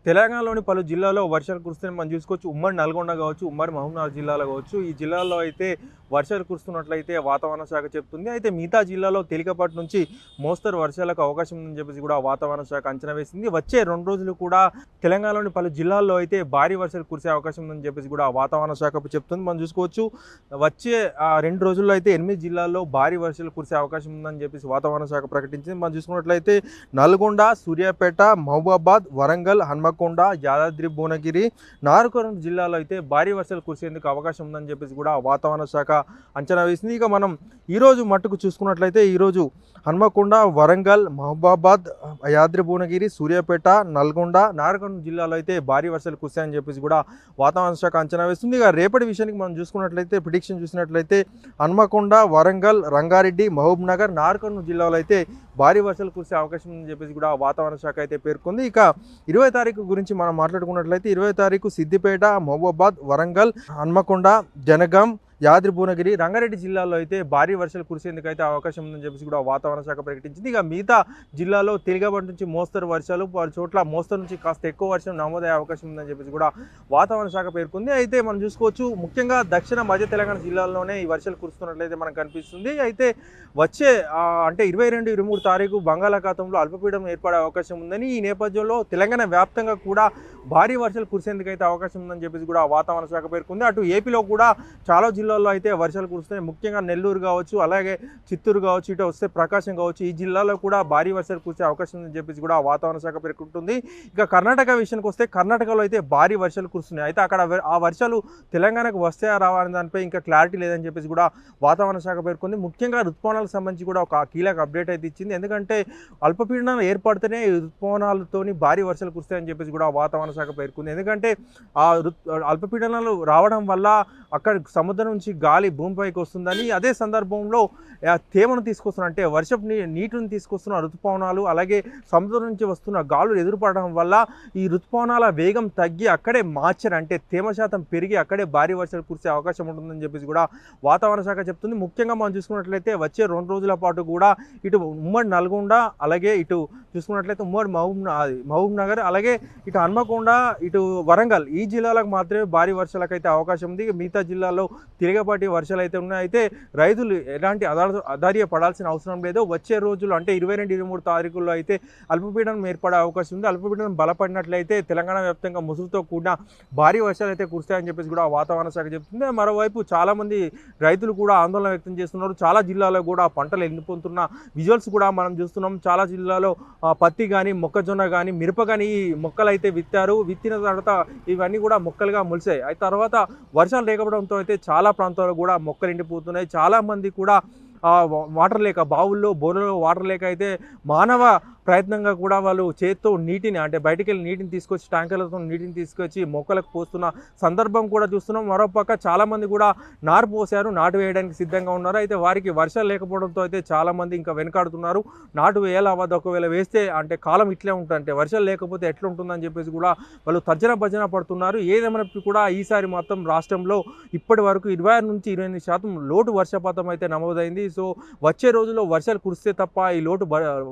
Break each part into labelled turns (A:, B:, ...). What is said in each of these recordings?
A: తెలంగాణలోని పలు జిల్లాల్లో వర్షాలు కురుస్తున్నాయి మనం చూసుకోవచ్చు. ఉమ్మడి నల్గొండ కావచ్చు, ఉమ్మడి మహబూబ్‌నగర్ జిల్లాలో కావచ్చు. ఈ జిల్లాల్లో అయితే వర్షాలు కురుస్తున్నట్లయితే వాతావరణ శాఖ చెప్తుంది. అయితే మిగతా జిల్లాలో తేలికపాటి నుంచి మోస్తరు వర్షాలకు అవకాశం ఉందని చెప్పేసి కూడా వాతావరణ శాఖ అంచనా వేసింది. వచ్చే 2 రోజులు కూడా తెలంగాణలోని పలు జిల్లాల్లో అయితే భారీ వర్షాలు కురిసే అవకాశం ఉందని చెప్పేసి కూడా వాతావరణ శాఖ చెప్తుంది. మనం చూసుకోవచ్చు. వచ్చే 2 రోజుల్లో అయితే 8 జిల్లాల్లో భారీ వర్షాలు కురిసే అవకాశం ఉందని చెప్పేసి వాతావరణ శాఖ ప్రకటించింది. మనం చూసుకున్నట్లయితే నల్గొండ, సూర్యాపేట, మహబూబాబాద్, వరంగల్, హన్మకొండ, యాదాద్రి భువనగిరి, నాగర్కర్నూల్ జిల్లాలో అయితే భారీ వర్షాలు కురిసేందుకు అవకాశం ఉందని చెప్పేసి కూడా వాతావరణ శాఖ అంచనా వేసింది. ఇక మనం ఈరోజు మట్టుకు చూసుకున్నట్లయితే ఈరోజు హన్మకొండ, వరంగల్, మహబూబాబాద్, యాదాద్రి భువనగిరి, సూర్యాపేట, నల్గొండ, నాగర్కర్నూల్ జిల్లాలో అయితే భారీ వర్షాలు కురిసాయని చెప్పేసి కూడా వాతావరణ శాఖ అంచనా వేస్తుంది. ఇక రేపటి విషయానికి మనం చూసుకున్నట్లయితే ప్రిడిక్షన్ చూసినట్లయితే హన్మకొండ, వరంగల్, రంగారెడ్డి, మహబూబ్‌నగర్, నాగర్కర్నూల్ జిల్లాలో అయితే భారీ వర్షాలు కురిసే అవకాశం ఉందని చెప్పేసి కూడా వాతావరణ శాఖ అయితే పేర్కొంది. ఇక 20 తారీఖు గురించి మనం మాట్లాడుకున్నట్లయితే 20 తారీఖు సిద్దిపేట, మహబూబాబాద్, వరంగల్, హన్మకొండ, జనగాం, యాదాద్రి భువనగిరి, రంగారెడ్డి జిల్లాలో అయితే భారీ వర్షాలు కురిసేందుకు అయితే అవకాశం ఉందని చెప్పేసి కూడా వాతావరణ శాఖ ప్రకటించింది. ఇక మిగతా జిల్లాలో తేలికపాటి నుంచి మోస్తరు వర్షాలు, పలు చోట్ల మోస్తరు నుంచి కాస్త ఎక్కువ వర్షం నమోదయ్యే అవకాశం ఉందని చెప్పేసి కూడా వాతావరణ శాఖ పేర్కొంది. అయితే మనం చూసుకోవచ్చు, ముఖ్యంగా దక్షిణ మధ్య తెలంగాణ జిల్లాల్లోనే ఈ వర్షాలు కురుస్తున్నట్లయితే మనకు కనిపిస్తుంది. అయితే వచ్చే అంటే 22, 23 తారీఖు బంగాళాఖాతంలో అల్పపీడనం ఏర్పడే అవకాశం ఉందని, ఈ నేపథ్యంలో తెలంగాణ వ్యాప్తంగా కూడా భారీ వర్షాలు కురిసేందుకు అయితే అవకాశం ఉందని చెప్పేసి కూడా వాతావరణ శాఖ పేర్కొంది. అటు ఏపీలో కూడా చాలా జిల్లాల్లో అయితే వర్షాలు కురుస్తున్నాయి. ముఖ్యంగా నెల్లూరు కావచ్చు, అలాగే చిత్తూరు కావచ్చు, ఇటు వస్తే ప్రకాశం కావచ్చు, ఈ జిల్లాలో కూడా భారీ వర్షాలు కురిసే అవకాశం ఉందని చెప్పేసి కూడా వాతావరణ శాఖ పేర్కొంటుంది. ఇక కర్ణాటక విషయానికి వస్తే కర్ణాటకలో అయితే భారీ వర్షాలు కురుస్తున్నాయి. అయితే అక్కడ ఆ వర్షాలు తెలంగాణకు వస్తాయా రావని దానిపై ఇంకా క్లారిటీ లేదని చెప్పేసి కూడా వాతావరణ శాఖ పేర్కొంది. ముఖ్యంగా ఋతుపవనాలకు సంబంధించి కూడా ఒక కీలక అప్డేట్ అయితే ఇచ్చింది. ఎందుకంటే అల్పపీడనాలు ఏర్పడితేనే ఋతుపవనాలతోని భారీ వర్షాలు కురుస్తాయని చెప్పేసి కూడా వాతావరణ శాఖ పేర్కొంది. ఎందుకంటే ఆ అల్పపీడనాలు రావడం వల్ల అక్కడ సముద్రం నుంచి గాలి భూమిపైకి వస్తుందని, అదే సందర్భంలో తేమను తీసుకొస్తున్న అంటే వర్షపు నీటిని తీసుకొస్తున్న ఋతుపవనాలు, అలాగే సముద్రం నుంచి వస్తున్న గాలులు ఎదురుపడడం వల్ల ఈ ఋతుపవనాల వేగం తగ్గి అక్కడే మాచర్ అంటే తేమ శాతం పెరిగి అక్కడే భారీ వర్షాలు కురిసే అవకాశం ఉంటుందని చెప్పేసి కూడా వాతావరణ శాఖ చెప్తుంది. ముఖ్యంగా మనం చూసుకున్నట్లయితే వచ్చే 2 రోజుల పాటు కూడా ఇటు ఉమ్మడి నల్గొండ, అలాగే ఇటు చూసుకున్నట్లయితే ఉమ్మడి మహబూబ్ నగర్, అలాగే ఇటు హన్మకొండ, ఇటు వరంగల్, ఈ జిల్లాలకు మాత్రమే భారీ వర్షాలకు అయితే అవకాశం ఉంది. మిగతా జిల్లాల్లో తేలికపాటి వర్షాలు అయితే ఉన్నాయి. అయితే రైతులు ఎలాంటి అధార్య పడాల్సిన అవసరం లేదు. వచ్చే రోజులు అంటే 22, 23 తారీఖుల్లో అయితే అల్పపీడనం ఏర్పడే అవకాశం ఉంది. అల్పపీడనం బలపడినట్లయితే తెలంగాణ వ్యాప్తంగా ముసురుతో కూడిన భారీ వర్షాలు అయితే కురుస్తాయని చెప్పేసి కూడా వాతావరణ శాఖ చెప్తుంది. మరోవైపు చాలామంది రైతులు కూడా ఆందోళన వ్యక్తం చేస్తున్నారు. చాలా జిల్లాలో కూడా పంటలు ఎండిపోతున్న విజువల్స్ కూడా మనం చూస్తున్నాం. చాలా జిల్లాలో పత్తి కానీ, మొక్కజొన్న కానీ, మిరప కానీ ఈ మొక్కలు అయితే విత్తారు. విత్తిన తర్వాత ఇవన్నీ కూడా మొక్కలుగా మొలిసాయి. అయితే తర్వాత వర్షాలు లేకపోవడంతో అయితే చాలా ప్రాంతాల్లో కూడా మొక్కలు ఎండిపోతున్నాయి. చాలామంది కూడా వాటర్ లేక, బావుల్లో బోర్లలో వాటర్ లేక అయితే మానవ ప్రయత్నంగా కూడా వాళ్ళు చేత్తో నీటిని అంటే బయటికి వెళ్ళి నీటిని తీసుకొచ్చి ట్యాంకర్లతో నీటిని తీసుకొచ్చి మొక్కలకు పోస్తున్న సందర్భం కూడా చూస్తున్నాం. మరోపక్క చాలామంది కూడా నారు పోసారు, నాటు వేయడానికి సిద్ధంగా ఉన్నారు. అయితే వారికి వర్షాలు లేకపోవడంతో అయితే చాలామంది ఇంకా వెనకాడుతున్నారు. నాటు వేయాలా వద్ద, ఒకవేళ వేస్తే అంటే కాలం ఇట్లే ఉంటుంది, అంటే వర్షాలు లేకపోతే ఎట్లా ఉంటుందని చెప్పేసి కూడా వాళ్ళు తర్జన భజన పడుతున్నారు. ఏదేమైనప్పటికీ కూడా ఈసారి మాత్రం రాష్ట్రంలో ఇప్పటి వరకు 26 నుంచి 28% లోటు వర్షపాతం అయితే నమోదైంది. సో వచ్చే రోజుల్లో వర్షాలు కురిస్తే తప్ప ఈ లోటు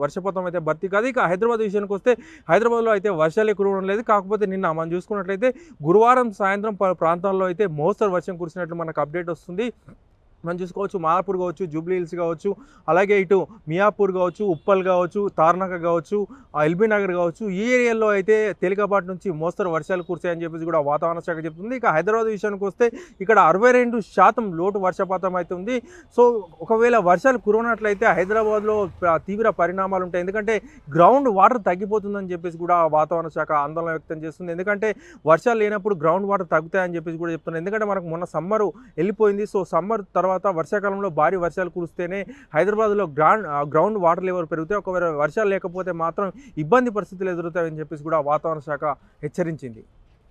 A: వర్షపాతం అయితే భర్తీ కాదు. ఇక హైదరాబాద్ విషయానికి వస్తే హైదరాబాద్లో అయితే వర్షాలే కురవడం లేదు. కాకపోతే నిన్న మనం చూసుకున్నట్లయితే గురువారం సాయంత్రం ప్రాంతాల్లో అయితే మోస్తరు వర్షం కురిసినట్లు మనకు అప్డేట్ వస్తుంది. మనం చూసుకోవచ్చు, మాదాపూర్ కావచ్చు, జూబ్లీ హిల్స్ కావచ్చు, అలాగే ఇటు మియాపూర్ కావచ్చు, ఉప్పల్ కావచ్చు, తార్నాక కావచ్చు, ఎల్బీ నగర్ కావచ్చు, ఈ ఏరియాలో అయితే తేలికపాటి నుంచి మోస్తరు వర్షాలు కురిసాయని చెప్పేసి కూడా వాతావరణ శాఖ చెప్తుంది. ఇక హైదరాబాద్ విషయానికి వస్తే ఇక్కడ 62% లోటు వర్షపాతం అయితే ఉంది. సో ఒకవేళ వర్షాలు కురవనట్లయితే హైదరాబాద్లో తీవ్ర పరిణామాలు ఉంటాయి. ఎందుకంటే గ్రౌండ్ వాటర్ తగ్గిపోతుందని చెప్పేసి కూడా వాతావరణ శాఖ ఆందోళన వ్యక్తం చేస్తుంది. ఎందుకంటే వర్షాలు లేనప్పుడు గ్రౌండ్ వాటర్ తగ్గుతాయని చెప్పేసి కూడా చెప్తున్నారు. ఎందుకంటే మనకు మొన్న సమ్మరు వెళ్ళిపోయింది. సో సమ్మర్ తర్వాత వర్షాకాలంలో భారీ వర్షాలు కురిస్తేనే హైదరాబాద్లో గ్రౌండ్ వాటర్ లెవెల్ పెరుగుతాయి. ఒకవేళ వర్షాలు లేకపోతే మాత్రం ఇబ్బంది పరిస్థితులు ఎదురవుతాయని చెప్పేసి కూడా వాతావరణ శాఖ హెచ్చరించింది.